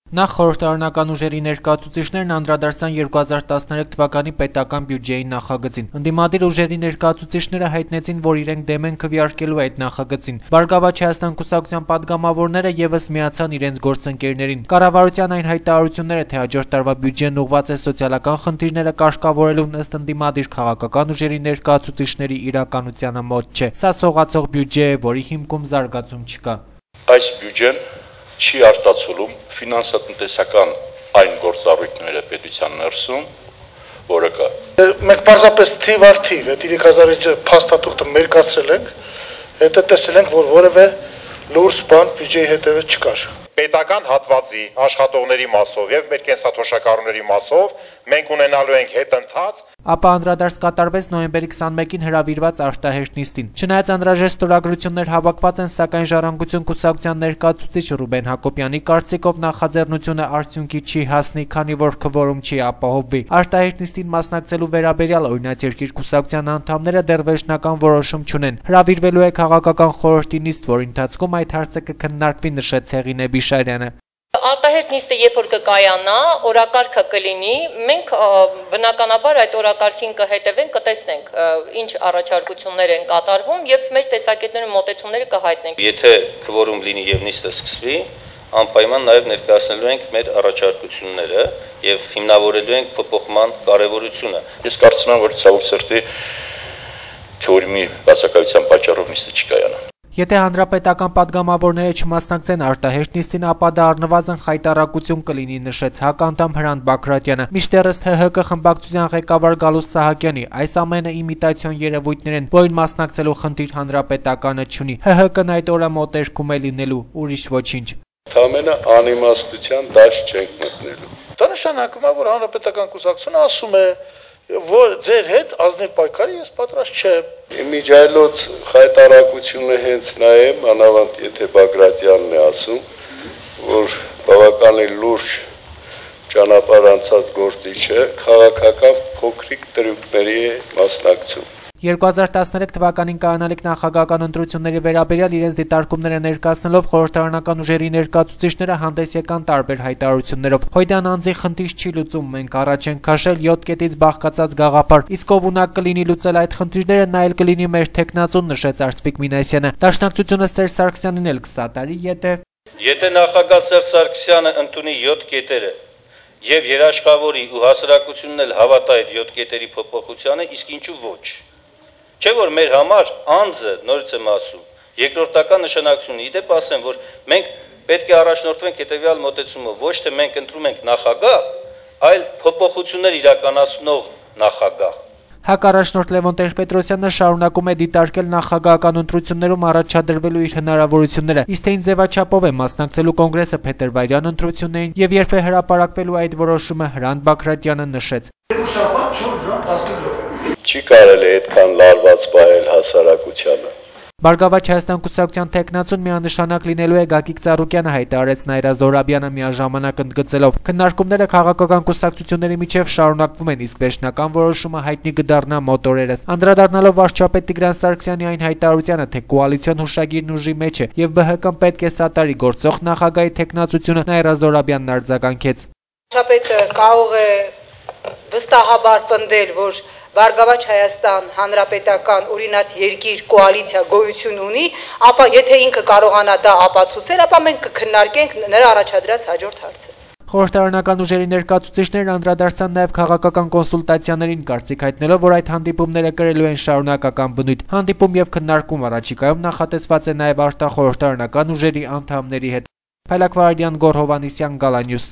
Նախ խորհրդարանական ուժերի ներկայացուցիչներն անդրադարձան 2013 թվականի պետական բյուջեի նախագծին։ Ընդդիմադիր ուժերի ներկայացուցիչները հայտնեցին, որ իրենք դեմ են քվեարկելու այդ նախագծին։ Բարգավաճ Հայաստան կուսակցության падգամավորները եւս միացան իրենց գործընկերներին։ Կառավարության այն հայտարարությունները, թե հաջորդ տարվա բյուջեն ուղղված է սոցիալական խնդիրները կարգավորելուն, ըստ ընդդիմադիր քաղաքական ուժերի ներկայացուցիչների իրականությանը մոտ չէ։ Սա սողացող բյուջե է, որի հիմքում զարգացում չկա։ Այս բյուջեն չի արտացոլում ֆինանսատնտեսական այն գործառույթները պետության ներսում, որը կա։ Մենք պարզապես թիվ առ թիվ, այդ 3000-ի փաստաթուղթը մերկացրել ենք, հետո տեսել ենք, որ որևէ լուրջ բան բյուջեի հետևը չկար։ Պետական հատվածի աշխատողների մասով եւ մեր կենսաթոշակառուների մասով մենք ունենալու ենք հետընթաց։ Ապա անդրադարձ կատարվեց նոյեմբերի 21-ին հրավիրված արտահերթ նիստին։ Չնայած անհրաժեշտ ստորագրություններ հավաքված են, սակայն Ժառանգություն կուսակցության ներկայացուցիչ Ռուբեն Հակոբյանի կարծիքով նախաձեռնությունը արդյունքի չի հասնի, քանի որ քվորում չի ապահովվի։ Արտահերթ նիստին մասնակցելու վերաբերյալ օրինաց երկիր կուսակցության անդամները դեռ վերջնական որոշում չունեն։ Հրավիրվելու է քաղաքական խորհրդի նիստ, որի ընթացքում այդ հարցը կքննարկվի, նշեց Հեղինե Բիշարյանը։ Արտահերթ նիստը երբ որ կկայանա, օրակարգը կլինի, մենք բնականաբար այդ օրակարգին կհետևենք, կտեսնենք ինչ առաջարկություններ են կատարվում եւ մեր տեսակետները մոտեցումները կհայտնենք։ Եթե քվորում լինի եւ նիստը սկսվի, անպայման նաեւ ներկայացնելու ենք մեր առաջարկությունները եւ հիմնավորելու ենք փոփոխման կարեւորությունը։ Ես կարծում եմ, որ ցավոք սրտի քվորումի բացակայության պատճառով նիստը չկայանա։ Եթե հանրապետական падգամավորները չմասնակցեն արտահերթ նիստին, ապա դա առնվազն խայտառակություն կլինի, նշեց ՀԱԿ-անդամ Հրանտ Բագրատյանը։ Մինչդեռ ըստ ՀՀԿ խմբակցության ղեկավար Գալուստ Սահակյանի, այս ամենը իմիտացիոն երևույթներ են, որին մասնակցելու խնդիր հանրապետականը չունի։ ՀՀԿ-ն այդ օրը մոտերքում է լինելու, ուրիշ ոչինչ։ Ընդամենը անիմաստության դաշտ չենք մտնելու։ Դա նշանակում է, որ հանրապետական կուսակցությունը ասում է, որ ձեր հետ ազնիվ պայքարի ես պատրաստ չեմ։ Իմիջայլոց խայտառակությունը հենց նա է, մանավանդ եթե Բագրատյանն է ասում, որ բավականին լուրջ ճանապարհ անցած գործիչ է, քաղաքական փոքրիկ տրյուկների է մասնակցում։ 2013 թվականին կայանալիք նախագահական ընտրությունների վերաբերյալ իրենց դիտարկումները ներկայացնելով խորհրդարանական ուժերի ներկայացուցիչները հանդես եկան տարբեր հայտարարություններով։ Հույդան անձի խնդիր չի լուծում, մենք առաջ ենք քաշել 7 կետից բաղկացած գաղափար, իսկ ով ունակ կլինի լուծել այդ խնդիրները, նա էլ կլինի մեր թեկնածուն, նշեց Արծվիկ Մինասյանը։ Դաշնակցությունը Սերժ Սարգսյանին էլ կսատարի, եթե նախագահ Սերժ Սարգսյանը ընդունի 7 կետերը եւ երաշխավորի ու հասարակությունն էլ հավատա այդ 7 կետերի փոփոխությանը, իսկ ինչու ոչ։ Չէ՞ որ մեր համար անձը, նորից եմ ասում, երկրորդական նշանակություն ունի։ Իդեպ ասեմ, որ մենք պետք է առաջնորդվենք հետեւյալ մոտեցումով, ոչ թե մենք ընտրում ենք նախագահ, այլ փոփոխություններ իրականացնող նախագահ։ ՀԱԿ առաջնորդ Լևոն Տեր-Պետրոսյանը շարունակում է դիտարկել նախագահական ընտրություններում առաջադրվելու իր հնարավորությունները, իսկ թե ինչ ձևաչափով է մասնակցելու կոնգրեսը փետրվարյան ընտրություններին եւ երբ է հրապարակվելու այդ որոշումը, Հրանտ Բագրատյանը նշեց։ Չի կարելի այդքան լարված պահել հասարակությանը։ Բարգավաճ Հայաստան կուսակցության թեկնածուն միանշանակ լինելու է Գագիկ Ծառուկյանը, հայտարարեց Նաիրա Զոհրաբյանը միաժամանակ ընդգծելով. քննարկումները քաղաքական կուսակցությունների միջև շարունակվում են, իսկ վերջնական որոշումը հայտնի կդառնա մոտ օրերս։ Անդրադառնալով վարչապետ Տիգրան Սարգսյանի այն հայտարարությանը, թե կոալիցիոն հուշագիրն ուժի մեջ է եւ ԲՀԿ-ն պետք է սատարի գործող նախագահի թեկնածությունը, Նաիրա Զոհրաբյանն արձագանքեց. Վարչապետը կարող է վստահաբար պնդել, որ Բարգավաճ Հայաստան հանրապետական օրինաց երկիր կոալիցիա գոյություն ունի, ապա եթե ինքը կարողանա դա ապացուցել, ապա մենք կքննարկենք նրա առաջադրած հաջորդ հարցը։ Խորհրդարանական ուժերի ներկայացուցիչներն անդրադարձան նաև քաղաքական կոնսուլտացիաներին, կարծիք հայտնելով, որ այդ հանդիպումները կրելու են շարունակական բնույթ։ Հանդիպում եւ քննարկում առաջիկայում նախատեսված է նաև արտախորհրդարանական ուժերի անդամների հետ։ Փայլակ Վարդյան, Գոռ Հովհաննիսյան, Գալանյուս։